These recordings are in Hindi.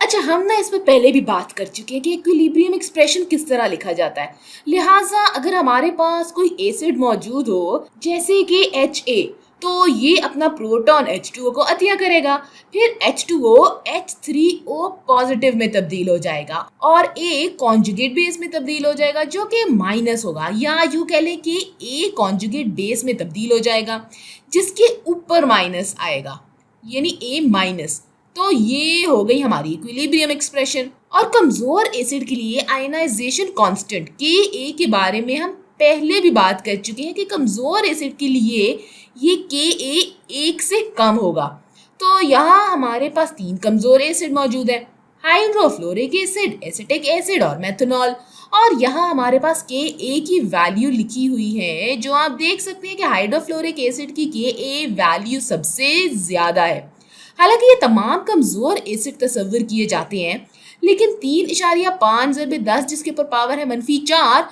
अच्छा, हम ना इस पे पहले भी बात कर चुके हैं कि इक्विलिब्रियम एक्सप्रेशन किस तरह लिखा जाता है। लिहाजा अगर हमारे पास कोई एसिड मौजूद हो जैसे कि Ha, तो ये अपना प्रोटॉन H2O को अतिया करेगा, फिर H2O H3O पॉजिटिव में तब्दील हो जाएगा और A कॉन्जुगेट बेस में तब्दील हो जाएगा जो कि माइनस होगा, या यूं कह लें कि A कॉन्जुगेट बेस में तब्दील हो जाएगा जिसके ऊपर माइनस आएगा, यानी A माइनस। तो ये हो गई हमारी इक्विलिब्रियम एक्सप्रेशन। और कमजोर एसिड के लिए आयनाइजेशन कांस्टेंट Ka के बारे में हम पहले भी बात कर चुके हैं कि कमजोर एसिड के लिए ये Ka 1 से कम होगा। तो यहाँ हमारे पास 3 कमजोर एसिड मौजूद है, हाइड्रोफ्लोरिक एसिड, एसिटिक एसिड और मेथनॉल। और यहाँ हमारे पास Ka की वैल्यू लिखी हुई है, जो आप देख सकते हैं कि हाइड्रोफ्लोरिक एसिड की Ka वैल्यू सबसे ज्यादा है। हालांकि ये तमाम कमजोर एसिड तस्वर किए जाते हैं, लेकिन 3.5 ज़रबे 10 जिसके ऊपर पावर है -4,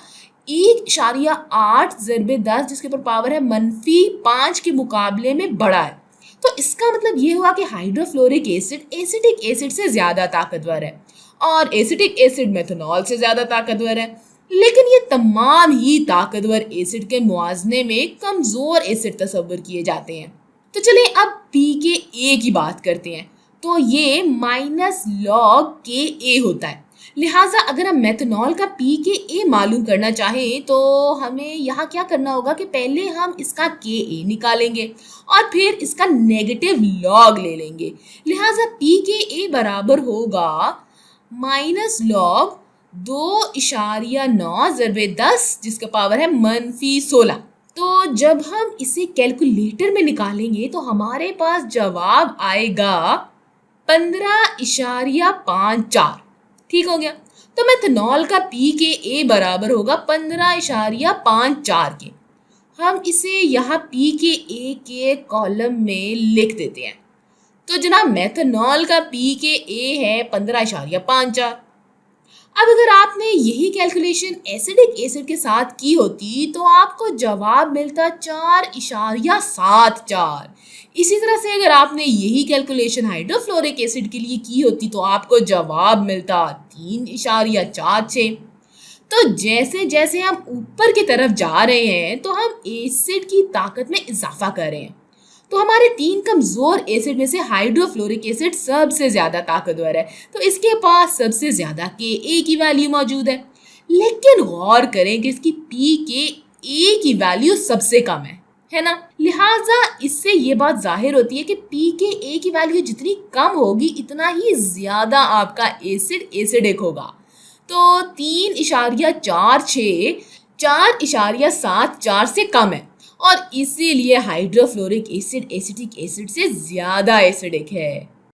1.8 ज़रबे 10 जिसके ऊपर पावर है -5 के मुकाबले में बड़ा है। तो इसका मतलब ये हुआ कि हाइड्रोफ्लोरिक एसिड एसिटिक एसिड से ज्यादा ताकतवर है और एसिटिक एसिड मेथनॉल से ज्यादा ताकतवर है। लेकिन ये तमाम ही ताकतवर एसिड के मुआवजे में कमजोर एसिड तस्वर किए जाते हैं। तो चलिए अब pKa की बात करते हैं। तो ये -log Ka होता है। लिहाजा अगर हम मेथनॉल का pKa मालूम करना चाहें तो हमें यहाँ क्या करना होगा कि पहले हम इसका Ka निकालेंगे और फिर इसका नेगेटिव लॉग ले लेंगे। लिहाजा pKa बराबर होगा -log 2.9 ज़रबे 10 जिसका पावर है -16। तो जब हम इसे कैलकुलेटर में निकालेंगे तो हमारे पास जवाब आएगा 15.54। ठीक हो गया। तो मेथनॉल का pKa बराबर होगा 15.54 के। हम इसे यहाँ pKa के कॉलम में लिख देते हैं। तो जनाब मेथनॉल का pKa है 15.54। अब अगर आपने यही कैलकुलेशन एसिडिक एसिड के साथ की होती तो आपको जवाब मिलता 4.74। इसी तरह से अगर आपने यही कैलकुलेशन हाइड्रोफ्लोरिक एसिड के लिए की होती तो आपको जवाब मिलता 3.46। तो जैसे जैसे हम ऊपर की तरफ जा रहे हैं तो हम एसिड की ताकत में इजाफा कर रहे हैं। तो हमारे 3 कमजोर एसिड में से हाइड्रोफ्लोरिक एसिड सबसे ज्यादा ताकतवर है, तो इसके पास सबसे ज्यादा Ka की वैल्यू मौजूद है। लेकिन गौर करें कि इसकी pKa की वैल्यू सबसे कम है ना। लिहाजा इससे ये बात जाहिर होती है कि pKa की वैल्यू जितनी कम होगी इतना ही ज्यादा आपका एसिड एसिडिक होगा। तो 3.46 4.74 से कम है और इसीलिए हाइड्रोफ्लोरिक एसिड एसिटिक एसिड से ज्यादा एसिडिक है।